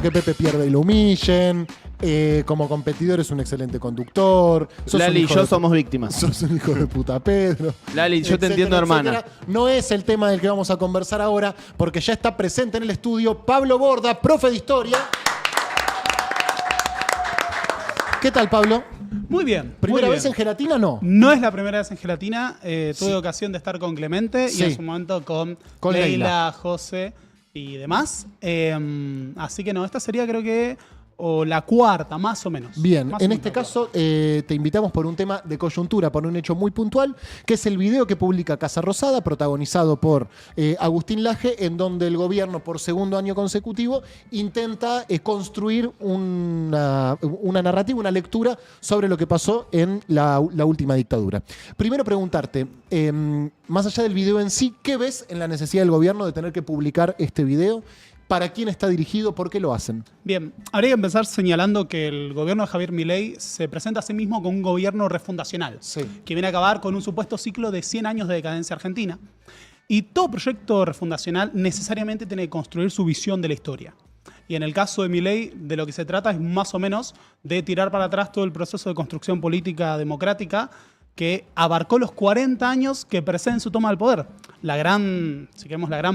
quiero que Pepe pierda y lo humillen. Como competidor es un excelente conductor. Lali y yo somos víctimas. Sos un hijo de puta Pedro. Lali, yo te entiendo, hermana. No es el tema del que vamos a conversar ahora, porque ya está presente en el estudio Pablo Borda, profe de historia. ¿Qué tal, Pablo? Muy bien. ¿Primera muy vez bien. en Gelatina? No. No es la primera vez en Gelatina. Tuve ocasión de estar con Clemente Sí. y en su momento con Leila, José y demás. Así que no, esta sería creo que la cuarta, más o menos. Bien, Más en o este menos. caso te invitamos por un tema de coyuntura, por un hecho muy puntual, que es el video que publica Casa Rosada, protagonizado por Agustín Laje, en donde el gobierno por segundo año consecutivo intenta construir una narrativa, una lectura sobre lo que pasó en la última dictadura. Primero preguntarte, más allá del video en sí, ¿qué ves en la necesidad del gobierno de tener que publicar este video? ¿Para quién está dirigido? ¿Por qué lo hacen? Bien, habría que empezar señalando que el gobierno de Javier Milei se presenta a sí mismo como un gobierno refundacional, Sí. que viene a acabar con un supuesto ciclo de 100 años de decadencia argentina. Y todo proyecto refundacional necesariamente tiene que construir su visión de la historia. Y en el caso de Milei, de lo que se trata es más o menos de tirar para atrás todo el proceso de construcción política democrática que abarcó los 40 años que preceden su toma del poder. La gran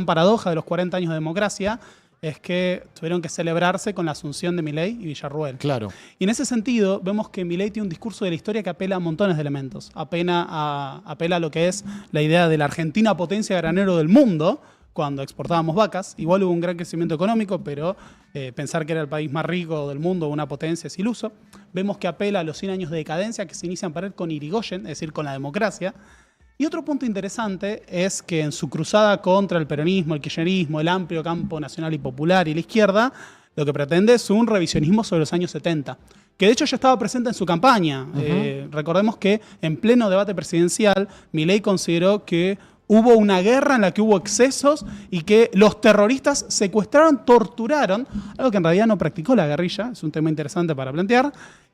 paradoja de los 40 años de democracia es que tuvieron que celebrarse con la asunción de Milei y Villarruel. Claro. Y en ese sentido, vemos que Milei tiene un discurso de la historia que apela a montones de elementos. Apela a lo que es la idea de la Argentina potencia granero del mundo, cuando exportábamos vacas. Igual hubo un gran crecimiento económico, pero pensar que era el país más rico del mundo, una potencia, es iluso. Vemos que apela a los 100 años de decadencia que se inician para él con Irigoyen, es decir, con la democracia. Y otro punto interesante es que en su cruzada contra el peronismo, el kirchnerismo, el amplio campo nacional y popular y la izquierda, lo que pretende es un revisionismo sobre los años 70, que de hecho ya estaba presente en su campaña. Recordemos que en pleno debate presidencial, Milei consideró que hubo una guerra en la que hubo excesos y que los terroristas secuestraron, torturaron, algo que en realidad no practicó la guerrilla, es un tema interesante para plantear,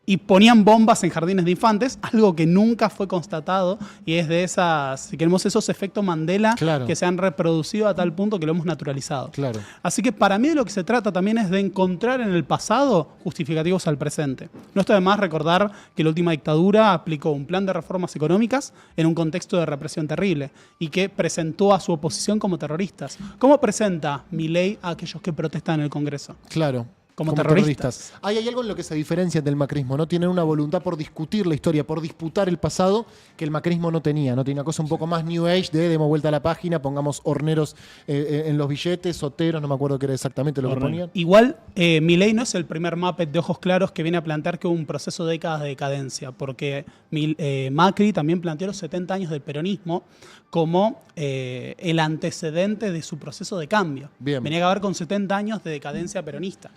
y ponían bombas en jardines de infantes, algo que nunca fue constatado y es de esas, si queremos, esos efectos Mandela Claro. que se han reproducido a tal punto que lo hemos naturalizado. Claro. Así que para mí de lo que se trata también es de encontrar en el pasado justificativos al presente. No está de más recordar que la última dictadura aplicó un plan de reformas económicas en un contexto de represión terrible y que presentó a su oposición como terroristas. ¿Cómo presenta Milei a aquellos que protestan en el Congreso? Claro. Como terroristas. Hay algo en lo que se diferencia del macrismo, ¿no? Tienen una voluntad por discutir la historia, por disputar el pasado, que el macrismo no tenía. No tenía una cosa un poco más New Age de demos vuelta a la página, pongamos horneros en los billetes, soteros, no me acuerdo qué era exactamente lo que ponían. Igual, Milei no es el primer Muppet de ojos claros que viene a plantear que hubo un proceso de décadas de decadencia, porque Macri también planteó los 70 años del peronismo como el antecedente de su proceso de cambio. Bien. Venía a acabar con 70 años de decadencia peronista.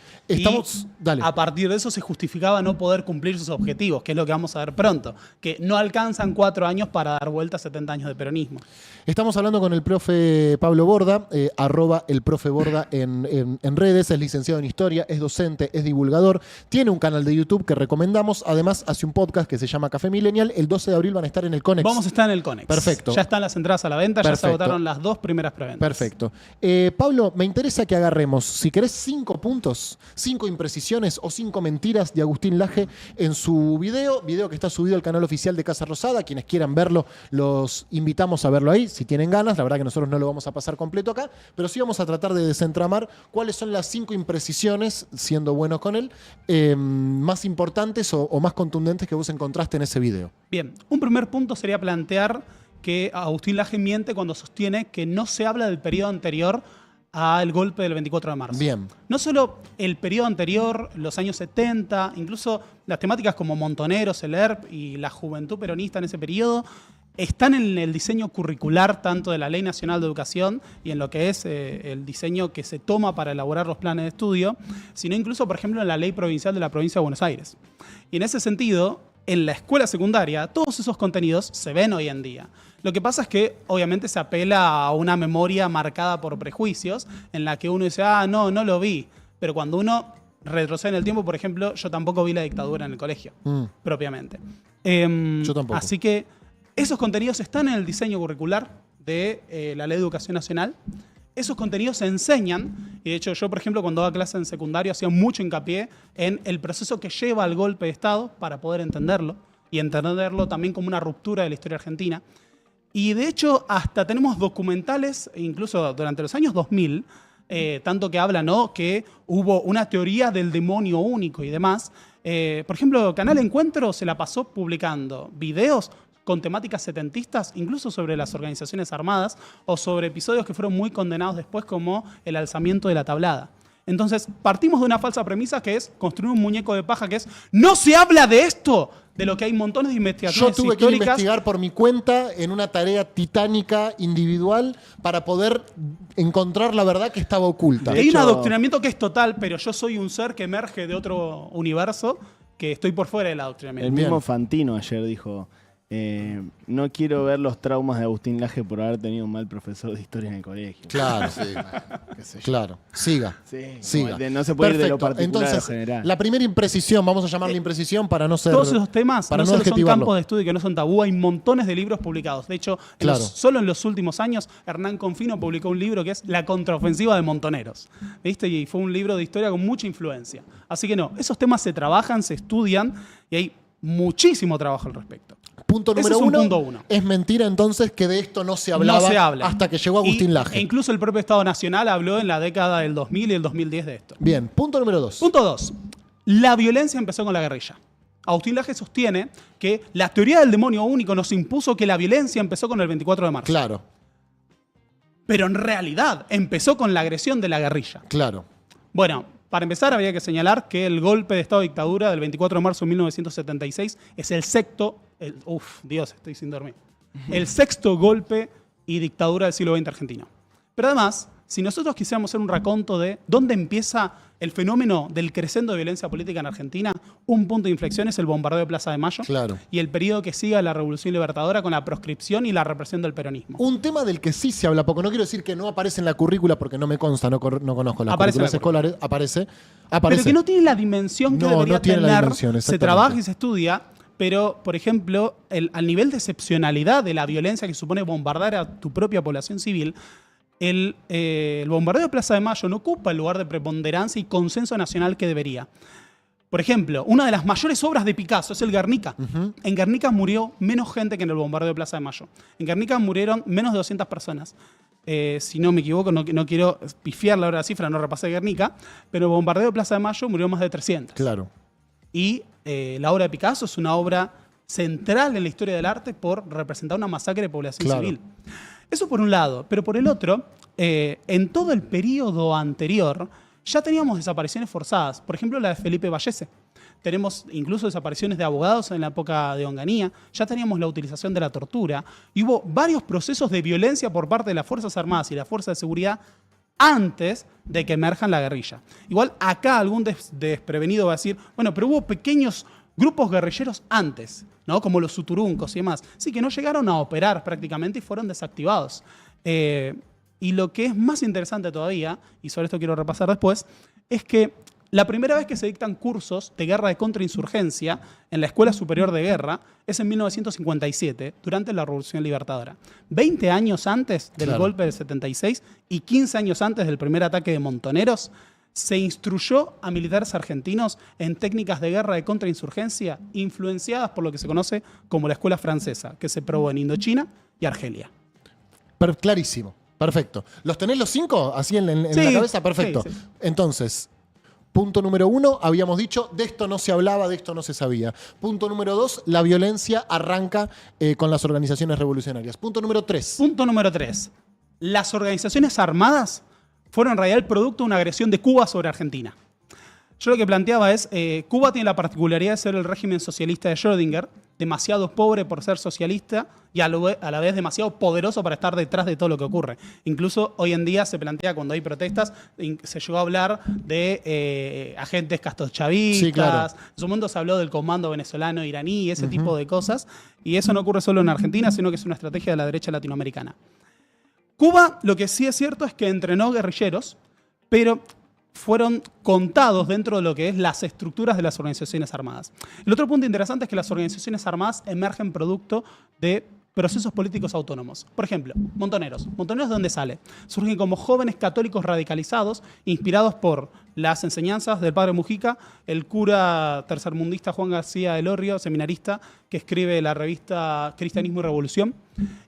Dale. A partir de eso se justificaba no poder cumplir sus objetivos, que es lo que vamos a ver pronto, que no alcanzan 4 años para dar vuelta a 70 años de peronismo. Estamos hablando con el profe Pablo Borda, @ el profe Borda en redes, es licenciado en historia, es docente, es divulgador, tiene un canal de YouTube que recomendamos, además hace un podcast que se llama Café Millennial, el 12 de abril van a estar en el Conex. Vamos a estar en el Conex. Perfecto. Ya están las entradas a la venta, ya se Perfecto. agotaron las 2 primeras preventas. Perfecto. Pablo, me interesa que agarremos, si querés, 5 puntos, 5 imprecisiones o 5 mentiras de Agustín Laje en su video que está subido al canal oficial de Casa Rosada. Quienes quieran verlo, los invitamos a verlo ahí, si tienen ganas. La verdad que nosotros no lo vamos a pasar completo acá, pero sí vamos a tratar de desentramar cuáles son las 5 imprecisiones, siendo buenos con él, más importantes o más contundentes que vos encontraste en ese video. Bien, un primer punto sería plantear que Agustín Laje miente cuando sostiene que no se habla del periodo anterior al golpe del 24 de marzo. Bien. No solo el periodo anterior, los años 70, incluso las temáticas como Montoneros, el ERP y la juventud peronista en ese periodo, están en el diseño curricular tanto de la Ley Nacional de Educación y en lo que es el diseño que se toma para elaborar los planes de estudio, sino incluso, por ejemplo, en la Ley Provincial de la Provincia de Buenos Aires. Y en ese sentido, en la escuela secundaria, todos esos contenidos se ven hoy en día. Lo que pasa es que obviamente se apela a una memoria marcada por prejuicios en la que uno dice, no lo vi. Pero cuando uno retrocede en el tiempo, por ejemplo, yo tampoco vi la dictadura en el colegio, propiamente. Yo tampoco. Así que esos contenidos están en el diseño curricular de la Ley de Educación Nacional. Esos contenidos se enseñan Y de hecho yo, por ejemplo, cuando daba clase en secundario hacía mucho hincapié en el proceso que lleva al golpe de Estado para poder entenderlo y entenderlo también como una ruptura de la historia argentina. Y de hecho hasta tenemos documentales, incluso durante los años 2000, tanto que hablan, ¿no?, que hubo una teoría del demonio único y demás. Por ejemplo, Canal Encuentro se la pasó publicando videos con temáticas setentistas, incluso sobre las organizaciones armadas, o sobre episodios que fueron muy condenados después, como el alzamiento de la Tablada. Entonces, partimos de una falsa premisa que es construir un muñeco de paja, que es ¡no se habla de esto! De lo que hay montones de investigaciones Yo tuve históricas. que investigar por mi cuenta en una tarea titánica individual para poder encontrar la verdad que estaba oculta. Hay un hecho- adoctrinamiento que es total, pero yo soy un ser que emerge de otro universo, que estoy por fuera del El adoctrinamiento. Bien. mismo Fantino ayer dijo, no quiero ver los traumas de Agustín Laje por haber tenido un mal profesor de historia en el colegio. Claro, Sí, qué sé yo. claro. Siga. Sí, Siga. como no se puede ir de lo Perfecto. particular a lo Entonces, general. la primera imprecisión, vamos a llamarla imprecisión para no ser... Todos esos temas para no no solo son adjetivarlo. campos de estudio que no son tabú, hay montones de libros publicados. De hecho, Claro. solo en los últimos años, Hernán Confino publicó un libro que es La contraofensiva de Montoneros. ¿Viste? Y fue un libro de historia con mucha influencia. Así que no, esos temas se trabajan, se estudian y hay muchísimo trabajo al respecto. Punto Ese número es un uno, punto uno. es mentira entonces que de esto no se hablaba No se habla. hasta que llegó Agustín Laje. E incluso el propio Estado Nacional habló en la década del 2000 y el 2010 de esto. Bien, punto número 2. Punto 2. La violencia empezó con la guerrilla. Agustín Laje sostiene que la teoría del demonio único nos impuso que la violencia empezó con el 24 de marzo. Claro, Pero en realidad empezó con la agresión de la guerrilla. claro. Bueno, para empezar habría que señalar que el golpe de Estado de dictadura del 24 de marzo de 1976 es el sexto, Dios, estoy sin dormir, el sexto golpe y dictadura del siglo XX argentino. Pero además, si nosotros quisiéramos hacer un raconto de dónde empieza el fenómeno del crescendo de violencia política en Argentina, un punto de inflexión es el bombardeo de Plaza de Mayo Claro. y el periodo que sigue a la Revolución Libertadora con la proscripción y la represión del peronismo. Un tema del que sí se habla poco, no quiero decir que no aparece en la currícula porque no me consta, no conozco las Aparece en la currículas escolares, aparece. Pero que no tiene la dimensión que No, debería no tiene la tener. dimensión, Se exactamente. trabaja y se estudia, pero, por ejemplo, al nivel de excepcionalidad de la violencia que supone bombardear a tu propia población civil, el bombardeo de Plaza de Mayo no ocupa el lugar de preponderancia y consenso nacional que debería. Por ejemplo, una de las mayores obras de Picasso es el Guernica. En Guernica murió menos gente que en el bombardeo de Plaza de Mayo. En Guernica murieron menos de 200 personas. Si no me equivoco, no quiero pifiar la cifra, no repasé Guernica, pero el bombardeo de Plaza de Mayo murió más de 300. Claro. Y la obra de Picasso es una obra central en la historia del arte por representar una masacre de población Claro. civil. Eso por un lado, pero por el otro, en todo el periodo anterior ya teníamos desapariciones forzadas. Por ejemplo, la de Felipe Vallese. Tenemos incluso desapariciones de abogados en la época de Onganía. Ya teníamos la utilización de la tortura. Y hubo varios procesos de violencia por parte de las Fuerzas Armadas y la Fuerza de Seguridad antes de que emerjan la guerrilla. Igual acá algún desprevenido va a decir, bueno, pero hubo pequeños grupos guerrilleros antes, ¿no? Como los suturuncos y demás. Sí, que no llegaron a operar prácticamente y fueron desactivados. Y lo que es más interesante todavía, y sobre esto quiero repasar después, es que la primera vez que se dictan cursos de guerra de contrainsurgencia en la Escuela Superior de Guerra es en 1957, durante la Revolución Libertadora. 20 años antes del Claro. golpe del 76 y 15 años antes del primer ataque de Montoneros, se instruyó a militares argentinos en técnicas de guerra de contrainsurgencia influenciadas por lo que se conoce como la Escuela Francesa, que se probó en Indochina y Argelia. Clarísimo. Perfecto. ¿Los tenés los 5 así en Sí, la cabeza? Perfecto. sí, sí. Entonces, punto número 1, habíamos dicho, de esto no se hablaba, de esto no se sabía. Punto número 2, la violencia arranca con las organizaciones revolucionarias. Punto número 3. Punto número 3. Las organizaciones armadas fueron en realidad el producto de una agresión de Cuba sobre Argentina. Yo lo que planteaba es, Cuba tiene la particularidad de ser el régimen socialista de Schrödinger, demasiado pobre por ser socialista y a la vez demasiado poderoso para estar detrás de todo lo que ocurre. Incluso hoy en día se plantea, cuando hay protestas, se llegó a hablar de agentes castrochavistas. Sí, claro. En su momento se habló del comando venezolano iraní y ese tipo de cosas. Y eso no ocurre solo en Argentina, sino que es una estrategia de la derecha latinoamericana. Cuba, lo que sí es cierto es que entrenó guerrilleros, pero fueron contados dentro de lo que es las estructuras de las organizaciones armadas. El otro punto interesante es que las organizaciones armadas emergen producto de procesos políticos autónomos. Por ejemplo, Montoneros. ¿Montoneros de dónde sale? Surgen como jóvenes católicos radicalizados, inspirados por las enseñanzas del padre Mujica, el cura tercermundista Juan García Elorrio, seminarista, que escribe la revista Cristianismo y Revolución,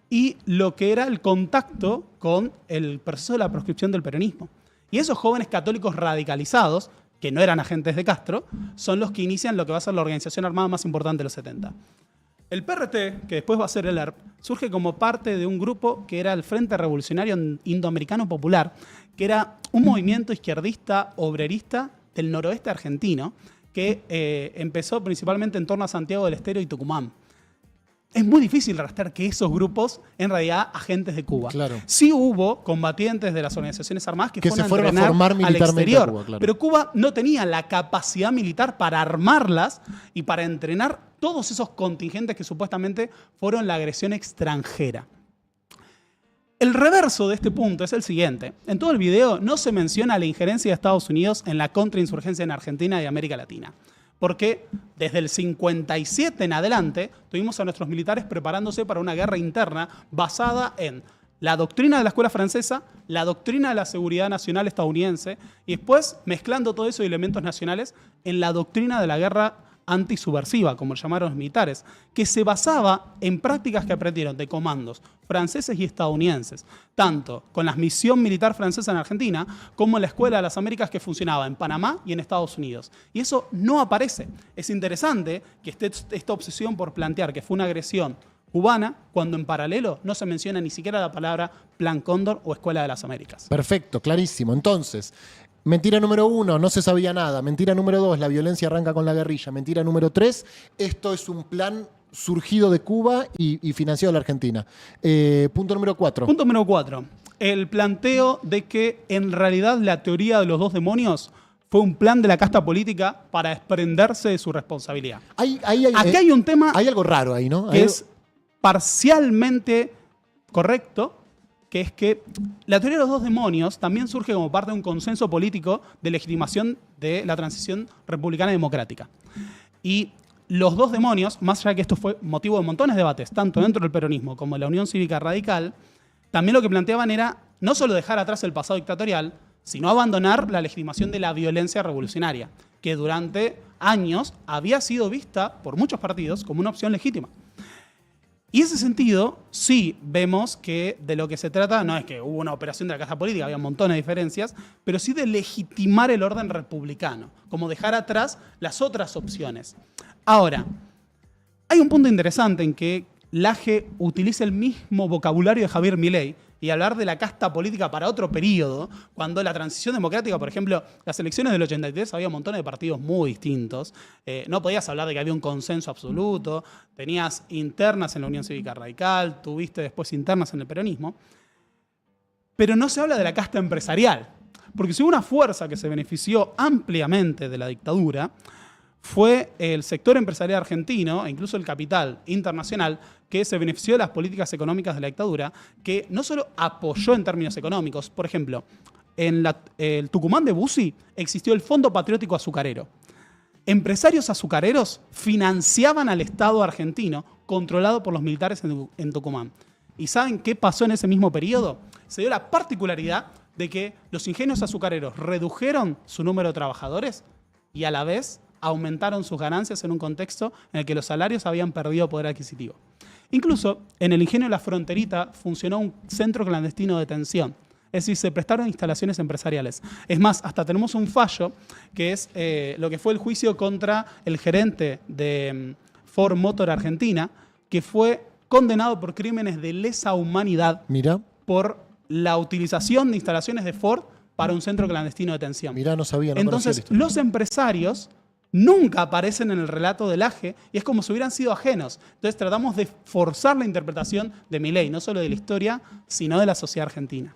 y lo que era el contacto con el proceso de la proscripción del peronismo. Y esos jóvenes católicos radicalizados, que no eran agentes de Castro, son los que inician lo que va a ser la organización armada más importante de los 70. El PRT, que después va a ser el ERP, surge como parte de un grupo que era el Frente Revolucionario Indoamericano Popular, que era un movimiento izquierdista, obrerista del noroeste argentino, que empezó principalmente en torno a Santiago del Estero y Tucumán. Es muy difícil rastrear que esos grupos, en realidad, agentes de Cuba. Claro. Sí hubo combatientes de las organizaciones armadas que se fueron a formar al militarmente exterior. a Cuba, claro. Pero Cuba no tenía la capacidad militar para armarlas y para entrenar todos esos contingentes que supuestamente fueron la agresión extranjera. El reverso de este punto es el siguiente. En todo el video no se menciona la injerencia de Estados Unidos en la contrainsurgencia en Argentina y América Latina. Porque desde el 57 en adelante tuvimos a nuestros militares preparándose para una guerra interna basada en la doctrina de la escuela francesa, la doctrina de la seguridad nacional estadounidense y después mezclando todo eso de elementos nacionales en la doctrina de la guerra antisubversiva, como llamaron los militares, que se basaba en prácticas que aprendieron de comandos franceses y estadounidenses, tanto con la misión militar francesa en Argentina, como en la Escuela de las Américas que funcionaba en Panamá y en Estados Unidos. Y eso no aparece. Es interesante que esté esta obsesión por plantear que fue una agresión cubana, cuando en paralelo no se menciona ni siquiera la palabra Plan Cóndor o Escuela de las Américas. Perfecto, clarísimo. Entonces, mentira número 1, no se sabía nada. Mentira número 2, la violencia arranca con la guerrilla. Mentira número 3, esto es un plan surgido de Cuba y financiado de la Argentina. Punto número 4. Punto número 4. El planteo de que en realidad la teoría de los dos demonios fue un plan de la casta política para desprenderse de su responsabilidad. Aquí hay un tema hay algo raro ahí, ¿no? que es parcialmente correcto, que es que la teoría de los dos demonios también surge como parte de un consenso político de legitimación de la transición republicana democrática. Y los dos demonios, más allá de que esto fue motivo de montones de debates, tanto dentro del peronismo como de la Unión Cívica Radical, también lo que planteaban era no solo dejar atrás el pasado dictatorial, sino abandonar la legitimación de la violencia revolucionaria, que durante años había sido vista por muchos partidos como una opción legítima. Y en ese sentido, sí vemos que de lo que se trata no es que hubo una operación de la casta política, había un montón de diferencias, pero sí de legitimar el orden republicano, como dejar atrás las otras opciones. Ahora, hay un punto interesante en que Laje utiliza el mismo vocabulario de Javier Milei y hablar de la casta política para otro periodo, cuando la transición democrática, por ejemplo, las elecciones del 83 había un montón de partidos muy distintos, no podías hablar de que había un consenso absoluto, tenías internas en la Unión Cívica Radical, tuviste después internas en el peronismo, pero no se habla de la casta empresarial, porque si hubo una fuerza que se benefició ampliamente de la dictadura, fue el sector empresarial argentino, e incluso el capital internacional, que se benefició de las políticas económicas de la dictadura, que no solo apoyó en términos económicos, por ejemplo, en el Tucumán de Bussi existió el Fondo Patriótico Azucarero. Empresarios azucareros financiaban al Estado argentino, controlado por los militares en Tucumán. ¿Y saben qué pasó en ese mismo periodo? Se dio la particularidad de que los ingenios azucareros redujeron su número de trabajadores y a la vez aumentaron sus ganancias en un contexto en el que los salarios habían perdido poder adquisitivo. Incluso en el ingenio de La Fronterita funcionó un centro clandestino de detención. Es decir, se prestaron instalaciones empresariales. Es más, hasta tenemos un fallo que es lo que fue el juicio contra el gerente de Ford Motor Argentina, que fue condenado por crímenes de lesa humanidad. Mirá. Por la utilización de instalaciones de Ford para un centro clandestino de detención. Mirá, no sabía, no Entonces, conocía los empresarios nunca aparecen en el relato del Laje y es como si hubieran sido ajenos. Entonces tratamos de forzar la interpretación de Milei, no solo de la historia, sino de la sociedad argentina.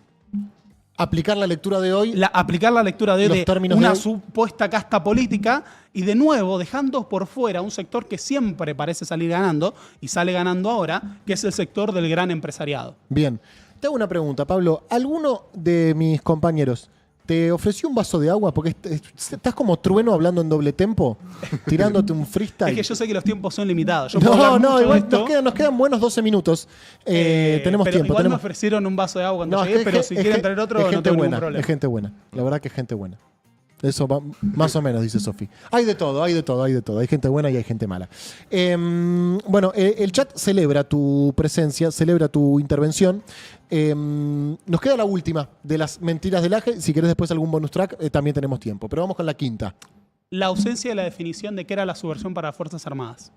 Aplicar la lectura de hoy. Aplicar la lectura de hoy de términos una de hoy. supuesta casta política y de nuevo dejando por fuera un sector que siempre parece salir ganando y sale ganando ahora, que es el sector del gran empresariado. Bien. Te hago una pregunta, Pablo. ¿Alguno de mis compañeros ¿te ofreció un vaso de agua? Porque estás como Trueno hablando en doble tempo, tirándote un freestyle. Es que yo sé que los tiempos son limitados. Yo puedo hablar mucho de igual esto, nos quedan buenos 12 minutos. Tenemos pero tiempo. igual me ofrecieron un vaso de agua cuando llegué, pero si quieren traer otro, no tengo ningún problema. Es gente buena. La verdad que es gente buena. Eso más o menos, dice Sofi. Hay de todo. Hay gente buena y hay gente mala. Bueno, el chat celebra tu presencia, celebra tu intervención. Nos queda la última de las mentiras del Aje. Si querés después algún bonus track, también tenemos tiempo. Pero vamos con la quinta. La ausencia de la definición de qué era la subversión para las Fuerzas Armadas.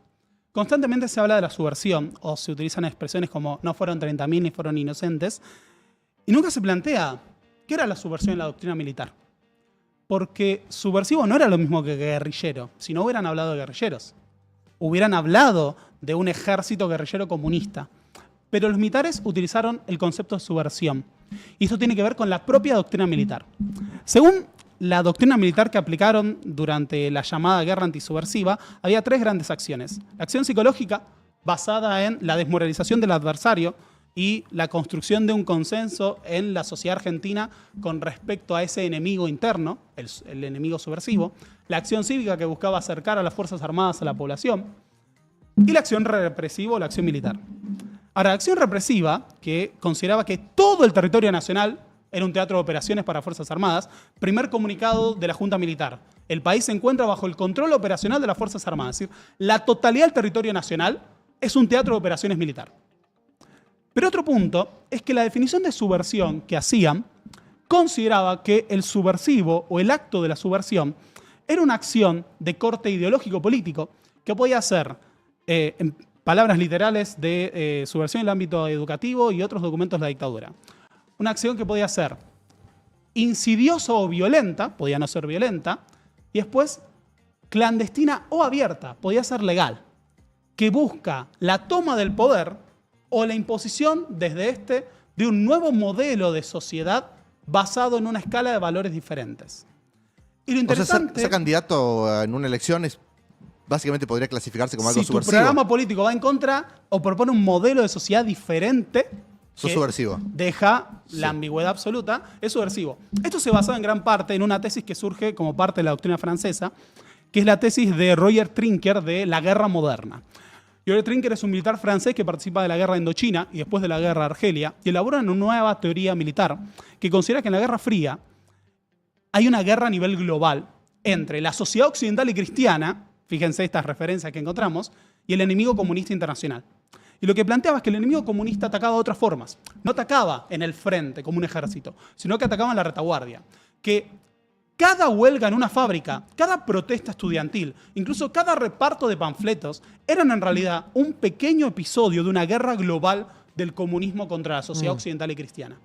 Constantemente se habla de la subversión, o se utilizan expresiones como no fueron 30.000 ni fueron inocentes, y nunca se plantea qué era la subversión en la doctrina militar. Porque subversivo no era lo mismo que guerrillero, si no hubieran hablado de guerrilleros. Hubieran hablado de un ejército guerrillero comunista. Pero los militares utilizaron el concepto de subversión. Y esto tiene que ver con la propia doctrina militar. Según la doctrina militar que aplicaron durante la llamada guerra antisubversiva, había 3 grandes acciones. La acción psicológica, basada en la desmoralización del adversario, y la construcción de un consenso en la sociedad argentina con respecto a ese enemigo interno, el enemigo subversivo, la acción cívica que buscaba acercar a las Fuerzas Armadas a la población, y la acción represiva o la acción militar. Ahora, la acción represiva, que consideraba que todo el territorio nacional era un teatro de operaciones para Fuerzas Armadas, primer comunicado de la Junta Militar. El país se encuentra bajo el control operacional de las Fuerzas Armadas, es decir, la totalidad del territorio nacional es un teatro de operaciones militar. Pero otro punto es que la definición de subversión que hacían consideraba que el subversivo o el acto de la subversión era una acción de corte ideológico-político que podía ser, en palabras literales, de subversión en el ámbito educativo y otros documentos de la dictadura. Una acción que podía ser insidiosa o violenta, podía no ser violenta, y después clandestina o abierta, podía ser legal, que busca la toma del poder o la imposición desde de un nuevo modelo de sociedad basado en una escala de valores diferentes. Y lo interesante... O sea, ser candidato en una elección básicamente podría clasificarse como algo subversivo. Si tu programa político va en contra o propone un modelo de sociedad diferente... Sos subversivo. Deja la ambigüedad absoluta, es subversivo. Esto se basaba en gran parte en una tesis que surge como parte de la doctrina francesa, que es la tesis de Roger Trinquer de la guerra moderna. Roger Trinquer es un militar francés que participa de la guerra de Indochina y después de la guerra de Argelia y elabora una nueva teoría militar que considera que en la Guerra Fría hay una guerra a nivel global entre la sociedad occidental y cristiana, fíjense estas referencias que encontramos, y el enemigo comunista internacional. Y lo que planteaba es que el enemigo comunista atacaba de otras formas. No atacaba en el frente como un ejército, sino que atacaba en la retaguardia. Que cada huelga en una fábrica, cada protesta estudiantil, incluso cada reparto de panfletos, eran en realidad un pequeño episodio de una guerra global del comunismo contra la sociedad occidental y cristiana.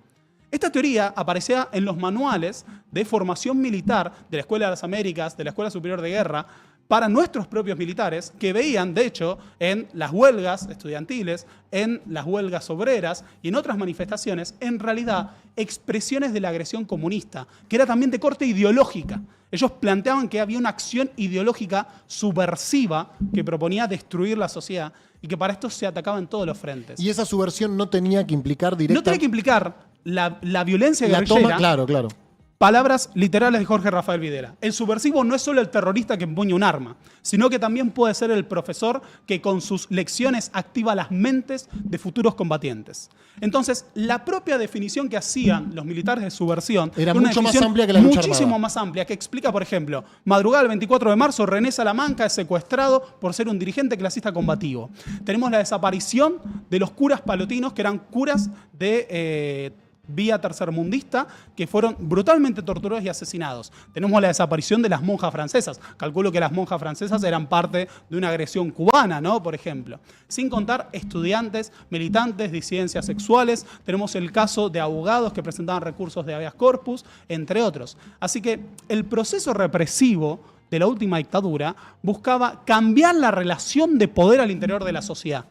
Esta teoría aparecía en los manuales de formación militar de la Escuela de las Américas, de la Escuela Superior de Guerra, para nuestros propios militares, que veían, de hecho, en las huelgas estudiantiles, en las huelgas obreras y en otras manifestaciones, en realidad, expresiones de la agresión comunista, que era también de corte ideológica. Ellos planteaban que había una acción ideológica subversiva que proponía destruir la sociedad y que para esto se atacaba en todos los frentes. Y esa subversión no tenía que implicar directamente... No tenía que implicar la violencia guerrillera. Claro. Palabras literales de Jorge Rafael Videla. El subversivo no es solo el terrorista que empuña un arma, sino que también puede ser el profesor que con sus lecciones activa las mentes de futuros combatientes. Entonces, la propia definición que hacían los militares de subversión era mucho más amplia que la lucha muchísimo armada. más amplia, que explica, por ejemplo, madrugada del 24 de marzo, René Salamanca es secuestrado por ser un dirigente clasista combativo. Tenemos la desaparición de los curas palotinos, que eran curas de... vía tercermundista, que fueron brutalmente torturados y asesinados. Tenemos la desaparición de las monjas francesas. Calculo que las monjas francesas eran parte de una agresión cubana, ¿no? Por ejemplo. Sin contar estudiantes, militantes, disidencias sexuales. Tenemos el caso de abogados que presentaban recursos de habeas corpus, entre otros. Así que el proceso represivo de la última dictadura buscaba cambiar la relación de poder al interior de la sociedad.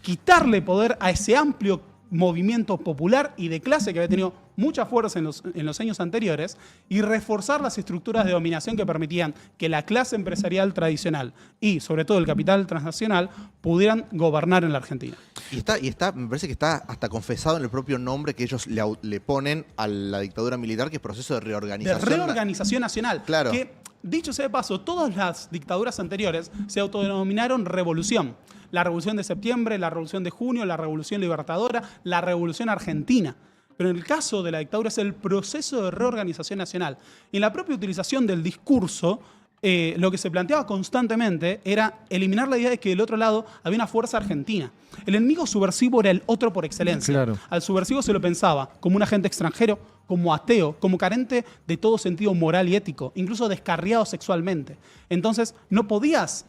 Quitarle poder a ese amplio movimiento popular y de clase que había tenido mucha fuerza en los años anteriores y reforzar las estructuras de dominación que permitían que la clase empresarial tradicional y sobre todo el capital transnacional pudieran gobernar en la Argentina. Y está, me parece que está hasta confesado en el propio nombre que ellos le ponen a la dictadura militar, que es proceso de De reorganización. reorganización nacional. Claro. Que, dicho sea de paso, todas las dictaduras anteriores se autodenominaron revolución. La Revolución de Septiembre, la Revolución de Junio, la Revolución Libertadora, la Revolución Argentina. Pero en el caso de la dictadura es el proceso de reorganización nacional. Y en la propia utilización del discurso, lo que se planteaba constantemente era eliminar la idea de que del otro lado había una fuerza argentina. El enemigo subversivo era el otro por excelencia. Claro. Al subversivo se lo pensaba como un agente extranjero, como ateo, como carente de todo sentido moral y ético, incluso descarriado sexualmente. Entonces, no podías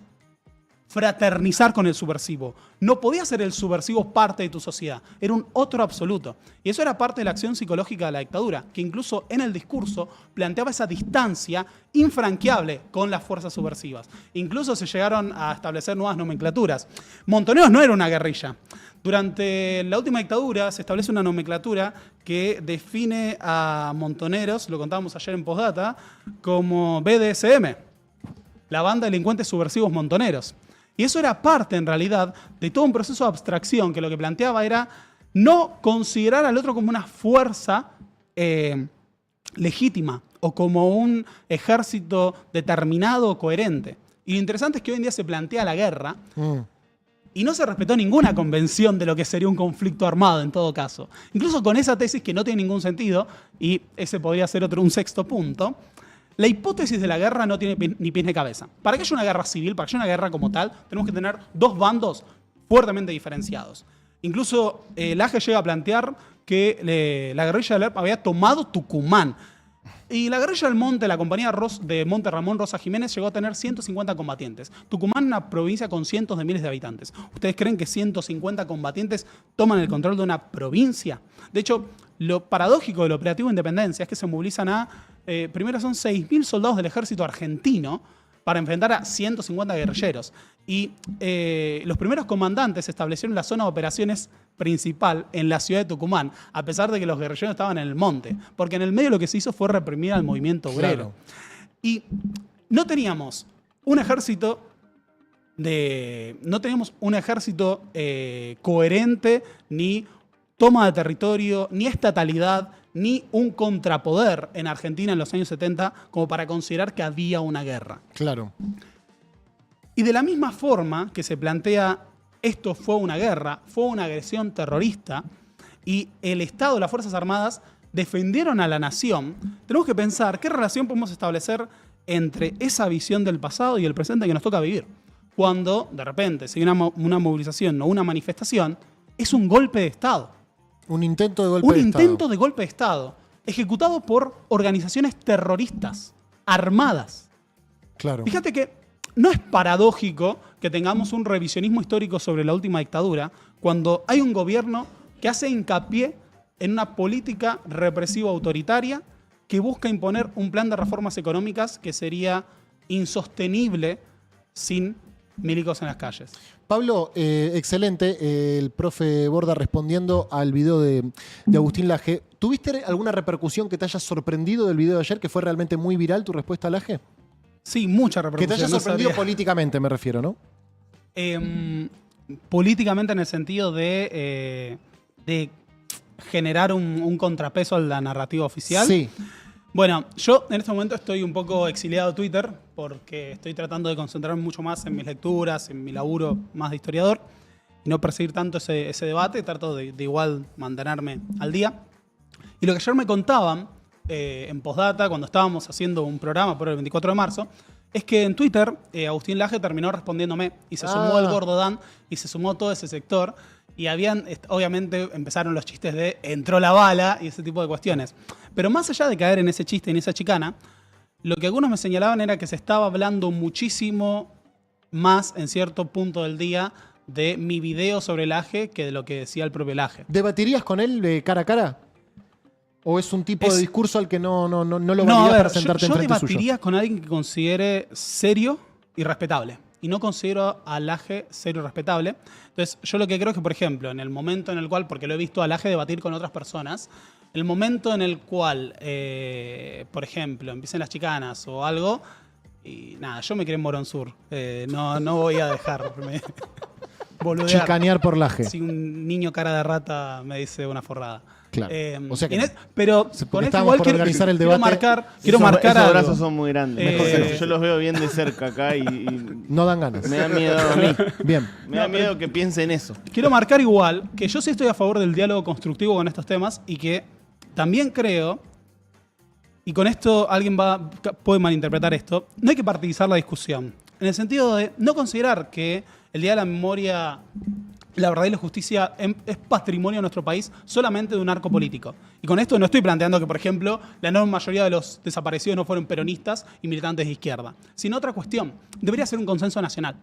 fraternizar con el subversivo. No podía ser el subversivo parte de tu sociedad. Era un otro absoluto. Y eso era parte de la acción psicológica de la dictadura, que incluso en el discurso planteaba esa distancia infranqueable con las fuerzas subversivas. Incluso se llegaron a establecer nuevas nomenclaturas. Montoneros no era una guerrilla. Durante la última dictadura se establece una nomenclatura que define a Montoneros, lo contábamos ayer en Postdata, como BDSM, la banda de delincuentes subversivos montoneros. Y eso era parte, en realidad, de todo un proceso de abstracción que lo que planteaba era no considerar al otro como una fuerza legítima o como un ejército determinado o coherente. Y lo interesante es que hoy en día se plantea la guerra y no se respetó ninguna convención de lo que sería un conflicto armado en todo caso. Incluso con esa tesis que no tiene ningún sentido, y ese podría ser un sexto punto, la hipótesis de la guerra no tiene ni pies ni cabeza. Para que haya una guerra civil, para que haya una guerra como tal, tenemos que tener dos bandos fuertemente diferenciados. Incluso Laje llega a plantear que la guerrilla del ERP había tomado Tucumán. Y la guerrilla del Monte, la compañía de Monte Ramón Rosa Jiménez, llegó a tener 150 combatientes. Tucumán, una provincia con cientos de miles de habitantes. ¿Ustedes creen que 150 combatientes toman el control de una provincia? De hecho, lo paradójico del operativo Independencia es que se movilizan primero son 6.000 soldados del ejército argentino para enfrentar a 150 guerrilleros. Y los primeros comandantes establecieron la zona de operaciones principal en la ciudad de Tucumán, a pesar de que los guerrilleros estaban en el monte, porque en el medio lo que se hizo fue reprimir al movimiento obrero. Claro. Y no teníamos un ejército coherente, ni toma de territorio, ni estatalidad, ni un contrapoder en Argentina en los años 70 como para considerar que había una guerra. Claro. Y de la misma forma que se plantea esto fue una guerra, fue una agresión terrorista y el Estado, las Fuerzas Armadas defendieron a la nación, tenemos que pensar qué relación podemos establecer entre esa visión del pasado y el presente que nos toca vivir. Cuando de repente si hay una movilización o una manifestación, es un golpe de Estado. Un intento de golpe de Estado. Un intento de golpe de Estado, ejecutado por organizaciones terroristas, armadas. Claro. Fíjate que no es paradójico que tengamos un revisionismo histórico sobre la última dictadura cuando hay un gobierno que hace hincapié en una política represiva autoritaria que busca imponer un plan de reformas económicas que sería insostenible sin milicos en las calles. Pablo, excelente. El profe Borda respondiendo al video de Agustín Laje. ¿Tuviste alguna repercusión que te haya sorprendido del video de ayer, que fue realmente muy viral tu respuesta a Laje? Sí, mucha repercusión. Que te haya sorprendido no sabría. políticamente, me refiero, ¿no? Políticamente en el sentido de generar un contrapeso a la narrativa oficial. Sí. Bueno, yo en este momento estoy un poco exiliado de Twitter porque estoy tratando de concentrarme mucho más en mis lecturas, en mi laburo más de historiador y no perseguir tanto ese debate. Trato de igual mantenerme al día. Y lo que ayer me contaban en Postdata, cuando estábamos haciendo un programa por el 24 de marzo, es que en Twitter Agustín Laje terminó respondiéndome y se sumó el Gordo Dan y se sumó todo ese sector. Y obviamente empezaron los chistes de entró la bala y ese tipo de cuestiones. Pero más allá de caer en ese chiste, en esa chicana, lo que algunos me señalaban era que se estaba hablando muchísimo más en cierto punto del día de mi video sobre Laje que de lo que decía el propio Laje. ¿Debatirías con él cara a cara? ¿O es un tipo de discurso al que no lo No, validarías a ver, para sentarte yo enfrente suyo? debatiría con alguien que considere serio y respetable. y no considero a Laje serio y respetable. Entonces, yo lo que creo es que, por ejemplo, en el momento en el cual, porque lo he visto a Laje debatir con otras personas, el momento en el cual, por ejemplo, empiecen las chicanas o algo, y nada, yo me quedé en Morón Sur. No voy a dejarme boludear. Chicanear por Laje. Si un niño cara de rata me dice una forrada. Claro. O sea que pero porque con esto estábamos igual por organizar el quiero debate. quiero marcar Esos algo. brazos son muy grandes. Eh, Yo los veo bien de cerca acá y no dan ganas. me da miedo a mí. Bien. Me da miedo que piense en eso. Quiero marcar igual que yo sí estoy a favor del diálogo constructivo con estos temas y que también creo, y con esto alguien puede malinterpretar esto, no hay que partidizar la discusión. En el sentido de no considerar que el Día de la Memoria, la verdad y la justicia es patrimonio de nuestro país solamente de un arco político. Y con esto no estoy planteando que, por ejemplo, la enorme mayoría de los desaparecidos no fueron peronistas y militantes de izquierda, sino otra cuestión. Debería ser un consenso nacional.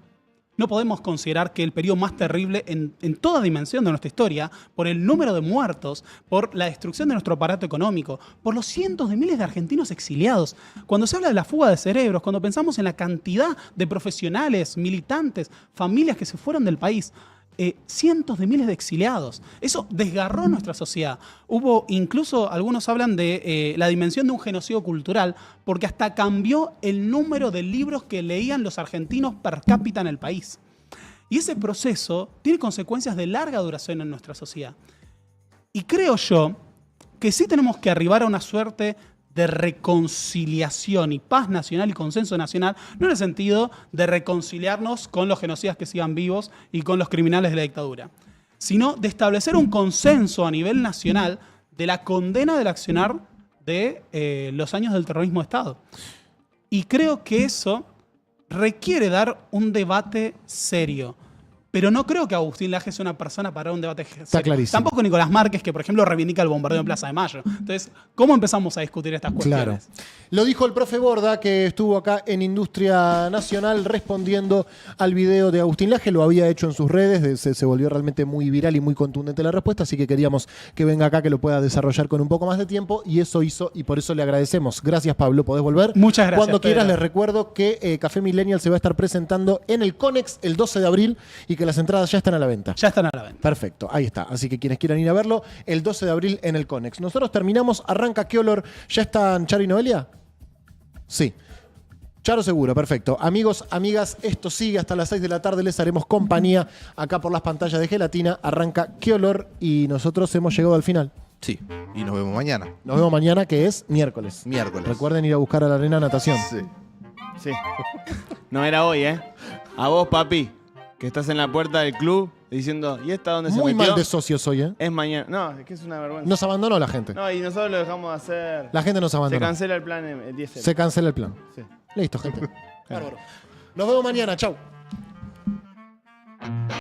No podemos considerar que el periodo más terrible en toda dimensión de nuestra historia, por el número de muertos, por la destrucción de nuestro aparato económico, por los cientos de miles de argentinos exiliados, cuando se habla de la fuga de cerebros, cuando pensamos en la cantidad de profesionales, militantes, familias que se fueron del país, cientos de miles de exiliados. Eso desgarró nuestra sociedad. Hubo, incluso algunos hablan de la dimensión de un genocidio cultural, porque hasta cambió el número de libros que leían los argentinos per cápita en el país. Y ese proceso tiene consecuencias de larga duración en nuestra sociedad. Y creo yo que sí tenemos que arribar a una suerte de reconciliación y paz nacional y consenso nacional, no en el sentido de reconciliarnos con los genocidas que sigan vivos y con los criminales de la dictadura, sino de establecer un consenso a nivel nacional de la condena del accionar de los años del terrorismo de Estado. Y creo que eso requiere dar un debate serio. Pero no creo que Agustín Laje sea una persona para un debate serio. Está clarísimo. Tampoco Nicolás Márquez, que por ejemplo reivindica el bombardeo en Plaza de Mayo. Entonces, ¿cómo empezamos a discutir estas cuestiones? Claro. Lo dijo el profe Borda, que estuvo acá en Industria Nacional respondiendo al video de Agustín Laje. Lo había hecho en sus redes, se volvió realmente muy viral y muy contundente la respuesta, así que queríamos que venga acá, que lo pueda desarrollar con un poco más de tiempo, y eso hizo, y por eso le agradecemos. Gracias, Pablo. ¿Podés volver? Muchas gracias, Cuando quieras, Pedro. les recuerdo que Café Millennial se va a estar presentando en el Conex el 12 de abril y que las entradas ya están a la venta. Ya están a la venta. Perfecto, ahí está. Así que quienes quieran ir a verlo, el 12 de abril en el Conex. Nosotros terminamos, arranca ¿Qué olor? ¿Ya están Charo y Noelia? Sí. Charo seguro, perfecto. Amigos, amigas, esto sigue hasta las 6 de la tarde. Les haremos compañía acá por las pantallas de Gelatina. Arranca ¿Qué olor? Y nosotros hemos llegado al final. Sí, y nos vemos mañana. Nos vemos mañana, que es miércoles. Miércoles. Recuerden ir a buscar a la arena natación. Sí. Sí. No era hoy, ¿eh? A vos, papi, que estás en la puerta del club diciendo, ¿y esta dónde se Muy metió? mal de socios hoy, ¿eh? Es mañana. No, es que es una vergüenza. Nos abandonó la gente. No, y nosotros lo dejamos de hacer. La gente nos Se abandonó. cancela el plan el 10. Se cancela el plan. Sí. Listo, gente. Bárbaro. Nos vemos mañana. Chau.